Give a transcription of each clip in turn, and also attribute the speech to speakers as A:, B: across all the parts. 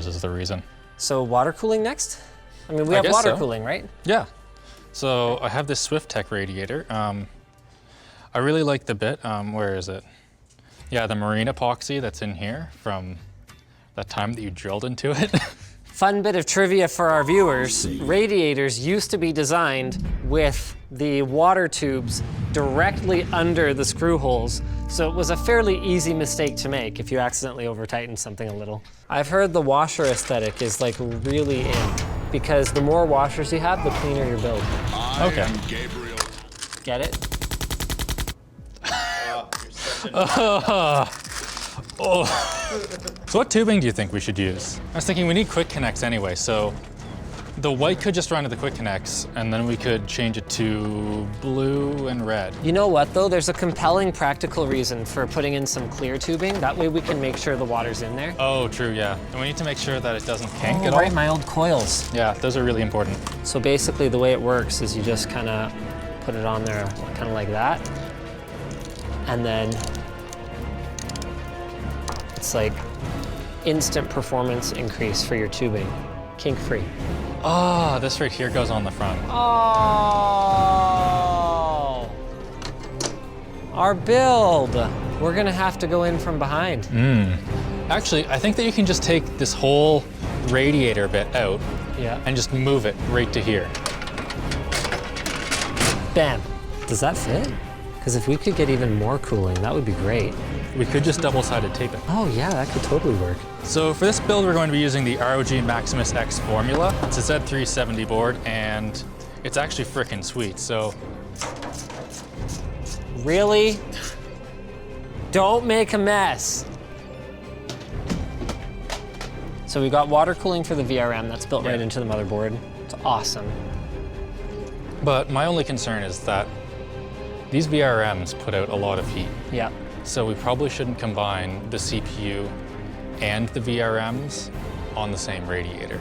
A: surface is the reason.
B: So water cooling next? I mean, we have water cooling, right?
A: Yeah. So I have this Swift Tech radiator. I really like the bit, where is it? Yeah, the marine epoxy that's in here from that time that you drilled into it.
B: Fun bit of trivia for our viewers. Radiators used to be designed with the water tubes directly under the screw holes. So it was a fairly easy mistake to make if you accidentally over-tighten something a little. I've heard the washer aesthetic is like really in, because the more washers you have, the cleaner your build.
A: Okay.
B: Get it?
A: So what tubing do you think we should use? I was thinking we need quick connects anyway, so the white could just run to the quick connects, and then we could change it to blue and red.
B: You know what though? There's a compelling practical reason for putting in some clear tubing. That way we can make sure the water's in there.
A: Oh, true, yeah. And we need to make sure that it doesn't kink at all.
B: Right, my old coils.
A: Yeah, those are really important.
B: So basically the way it works is you just kind of put it on there kind of like that. And then it's like instant performance increase for your tubing, kink free.
A: Ah, this right here goes on the front.
B: Oh, our build. We're gonna have to go in from behind.
A: Actually, I think that you can just take this whole radiator bit out and just move it right to here.
B: Bam. Does that fit? Because if we could get even more cooling, that would be great.
A: We could just double-sided tape it.
B: Oh yeah, that could totally work.
A: So for this build, we're going to be using the ROG Maximus X formula. It's a Z370 board, and it's actually frickin' sweet, so.
B: Really? Don't make a mess. So we got water cooling for the VRM that's built right into the motherboard. It's awesome.
A: But my only concern is that these VRMs put out a lot of heat.
B: Yeah.
A: So we probably shouldn't combine the CPU and the VRMs on the same radiator.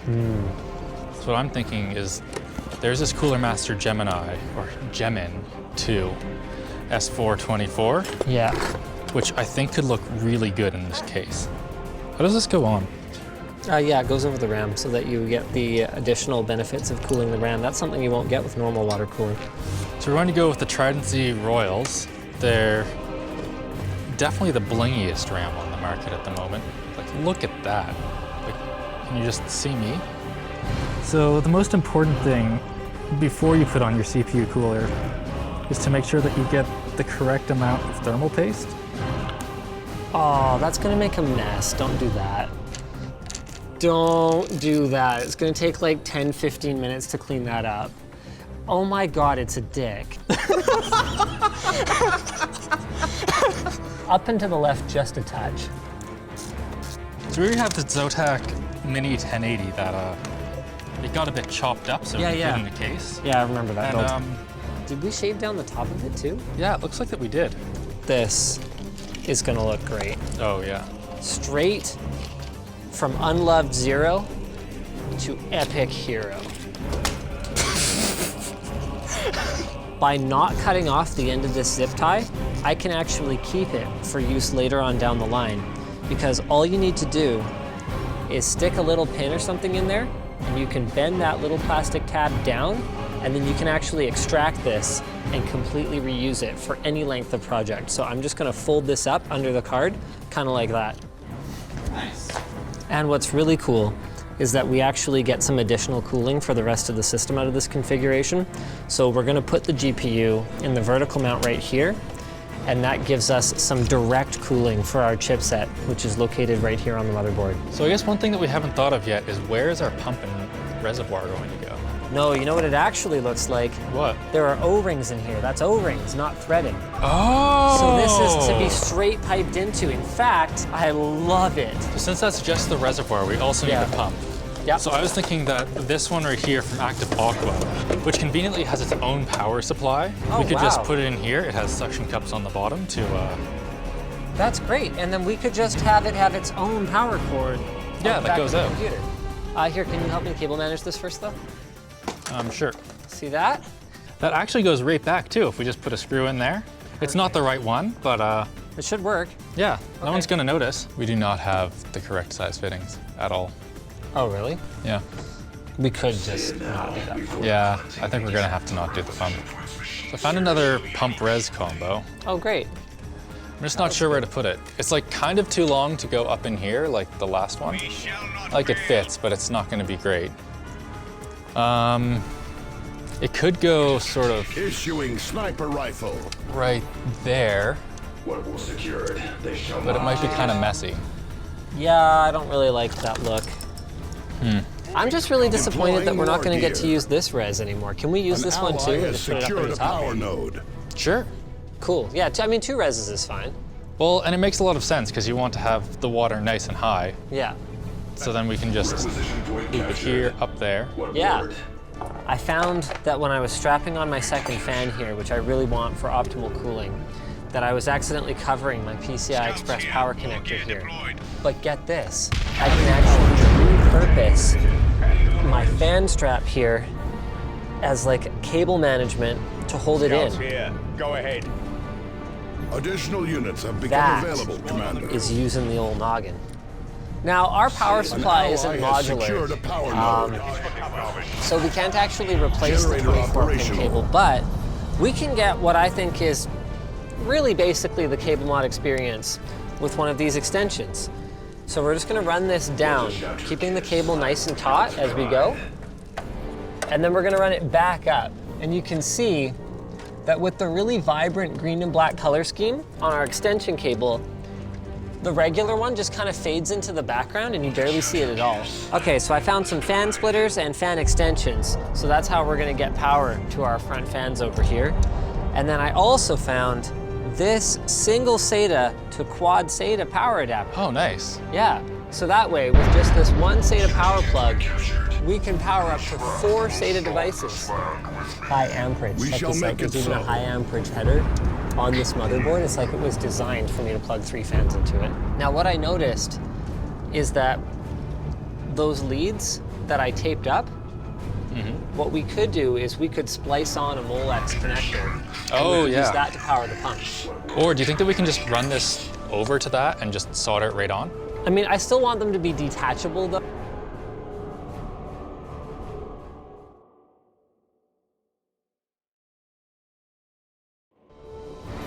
A: So what I'm thinking is there's this Cooler Master Gemini, or Gemin 2 S424.
B: Yeah.
A: Which I think could look really good in this case. How does this go on?
B: Yeah, it goes over the RAM so that you get the additional benefits of cooling the RAM. That's something you won't get with normal water cooling.
A: So we're going to go with the Trident Z Royals. They're definitely the blingiest RAM on the market at the moment. Like, look at that. Like, can you just see me? So the most important thing before you put on your CPU cooler is to make sure that you get the correct amount of thermal paste.
B: Oh, that's gonna make a mess. Don't do that. Don't do that. It's gonna take like 10, 15 minutes to clean that up. Oh my God, it's a dick. Up and to the left just a touch.
A: So we have the Zotac Mini 1080 that it got a bit chopped up, so we put in the case.
B: Yeah, I remember that build.
A: And
B: did we shave down the top of it too?
A: yeah, it looks like that we did.
B: This is gonna look great.
A: Oh yeah.
B: Straight from unloved zero to epic hero. By not cutting off the end of this zip tie, I can actually keep it for use later on down the line, because all you need to do is stick a little pin or something in there, and you can bend that little plastic tab down, and then you can actually extract this and completely reuse it for any length of project. So I'm just gonna fold this up under the card, kind of like that.
C: Nice.
B: And what's really cool is that we actually get some additional cooling for the rest of the system out of this configuration. So we're gonna put the GPU in the vertical mount right here, and that gives us some direct cooling for our chipset, which is located right here on the motherboard.
A: So I guess one thing that we haven't thought of yet is where is our pump and reservoir going to go?
B: No, you know what it actually looks like?
A: What?
B: There are O-rings in here. That's O-rings, not threading.
A: Oh!
B: So this is to be straight piped into. In fact, I love it.
A: So since that's just the reservoir, we also need the pump.
B: Yep.
A: So I was thinking that this one right here from Active Aqua, which conveniently has its own power supply, we could just put it in here. It has suction cups on the bottom to...
B: That's great. And then we could just have it have its own power cord.
A: Yeah, that goes out.
B: Computer. Here, can you help me cable manage this first though?
A: Sure.
B: See that?
A: That actually goes right back too if we just put a screw in there. It's not the right one, but
B: It should work.
A: Yeah, no
B: Okay.
A: one's gonna notice. We do not have the correct size fittings at all.
B: Oh, really?
A: Yeah.
B: We could just not do that.
A: Yeah, I think we're gonna have to not do the pump. So I found another pump res combo.
B: Oh, great.
A: I'm just not sure where to put it. It's like kind of too long to go up in here like the last one. Like it fits, but it's not gonna be great. It could go sort of
C: Issuing sniper rifle.
A: right there,
C: What was secured? They shall
A: but it might be kind of messy.
B: Yeah, I don't really like that look. I'm just really disappointed that we're not going to get to use this res anymore. Can we use this one too and just put it up in
C: secured
B: the
C: a
B: top?
C: power node.
A: Sure.
B: Cool. Yeah, I mean, 2 reses is fine.
A: Well, and it makes a lot of sense because you want to have the water nice and high.
B: Yeah.
A: So then we can just
C: Requisition point
A: keep it
C: captured.
A: here, up there.
C: What
B: Yeah.
C: word?
B: I found that when I was strapping on my second fan here, which I really want for optimal cooling, that I was accidentally covering my PCI Express power connector here. But get this, I can actually repurpose my fan strap here as like cable management to hold it in.
D: Here, go ahead.
C: Additional units have become
B: That
C: available, Commander.
B: is using the old noggin. Now, our power supply isn't
C: has secured a
B: modular,
C: power node.
B: so we can't actually replace the
C: Generator
B: 24-pin
C: operational.
B: cable, but we can get what I think is really basically the cable mod experience with one of these extensions. So we're just gonna run this down, keeping the cable nice and taut as we go, and then we're gonna run it back up. And you can see that with the really vibrant green and black color scheme on our extension cable, the regular one just kind of fades into the background and you barely see it at all. Okay, so I found some fan splitters and fan extensions. So that's how we're gonna get power to our front fans over here. And then I also found this single SATA to quad SATA power adapter.
A: Oh, nice.
B: Yeah, so that way, with just this one SATA power plug, we can power up to 4 SATA devices. High amperage.
C: We
B: Check
C: shall
B: this out.
C: make it
B: There's even a
C: so.
B: high amperage header on this motherboard. It's like it was designed for me to plug 3 fans into it. Now, what I noticed is that those leads that I taped up, what we could do is we could splice on a Molex connector. And
A: Oh,
B: we could
A: yeah.
B: use that to power the pump.
A: Or do you think that we can just run this over to that and just solder it right on?
B: I mean, I still want them to be detachable though.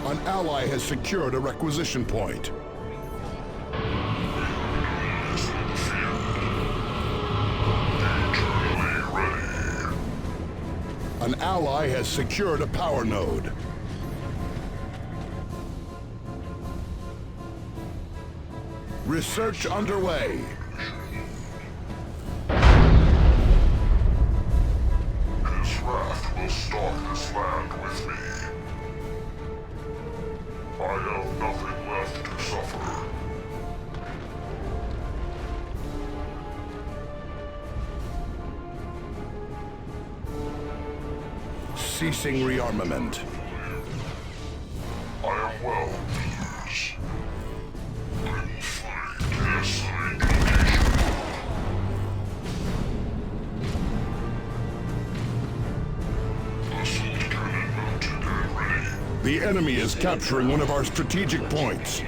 C: An ally has secured a requisition point. An ally has secured a power node. Research underway.
E: His wrath will stalk this land with me. I have nothing left to suffer.
C: Ceasing rearmament.
E: I am well pleased. I will find the assigned location. Assault cannon mounted and ready.
C: The enemy is capturing one of our strategic points.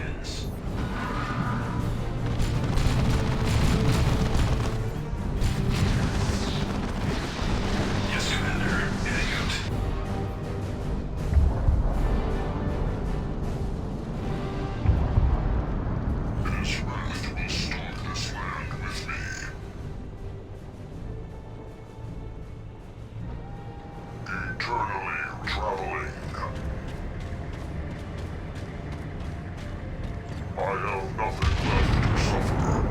E: Yes, Commander. Heading out. His wrath will stalk this land with me. Eternally traveling. I have nothing left to suffer.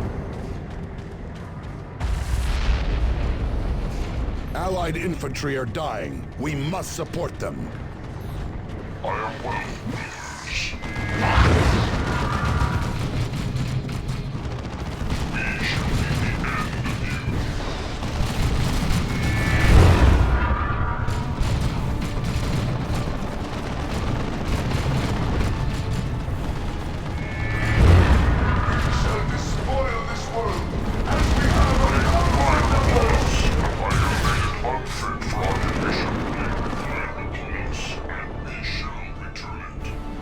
C: Allied infantry are dying. We must support them.
E: I am well pleased. We shall be the end of you. We shall despoil this world as we have on our vods. I have made it unfit for occupation. Let the place, and we shall return it.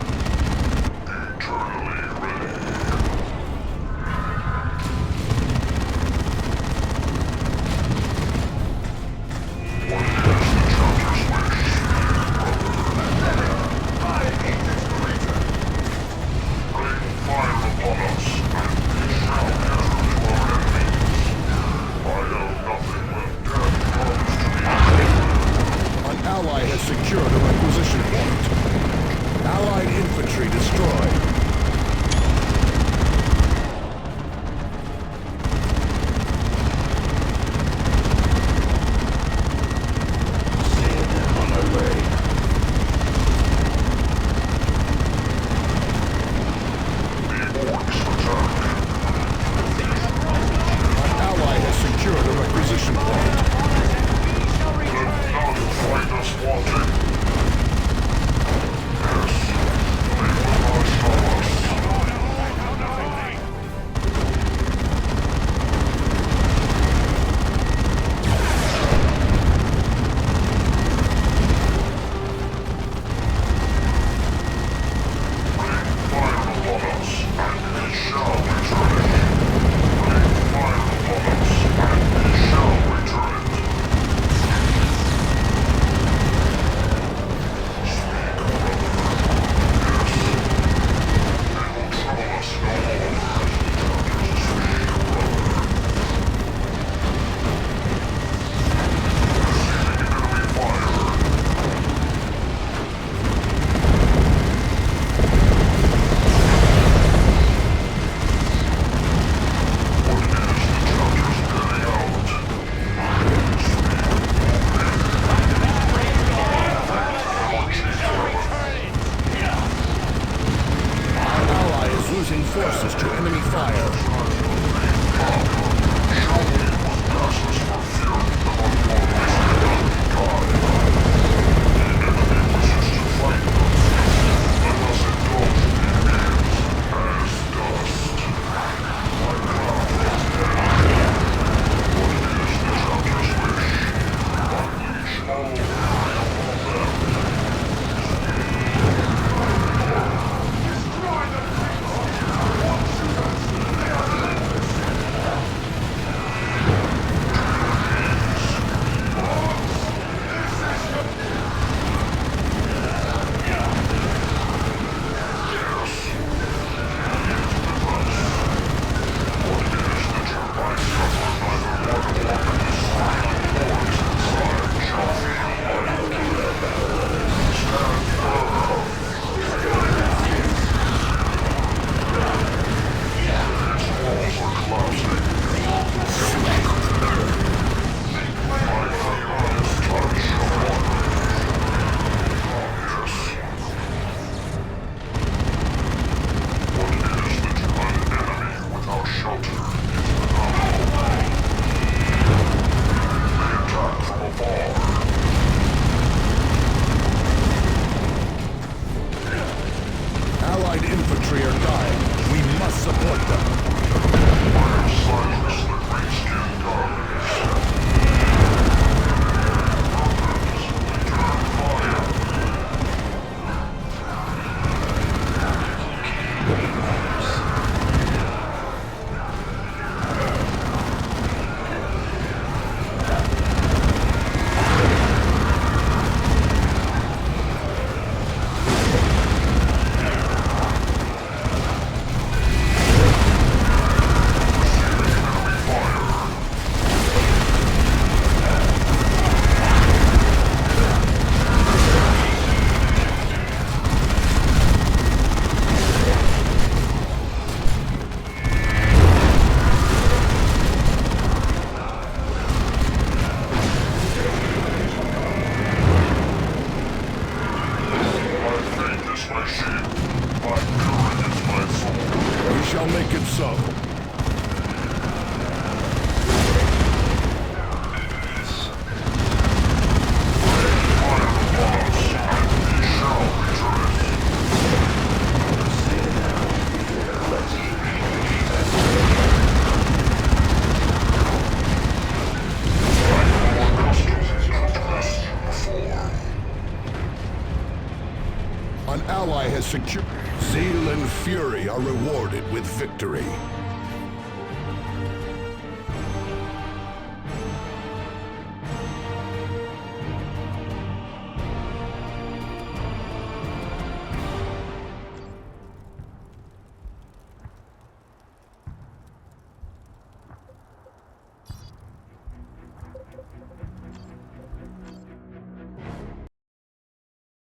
C: secure. Zeal and fury are rewarded with victory.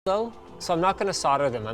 B: Though, so I'm not going to solder them.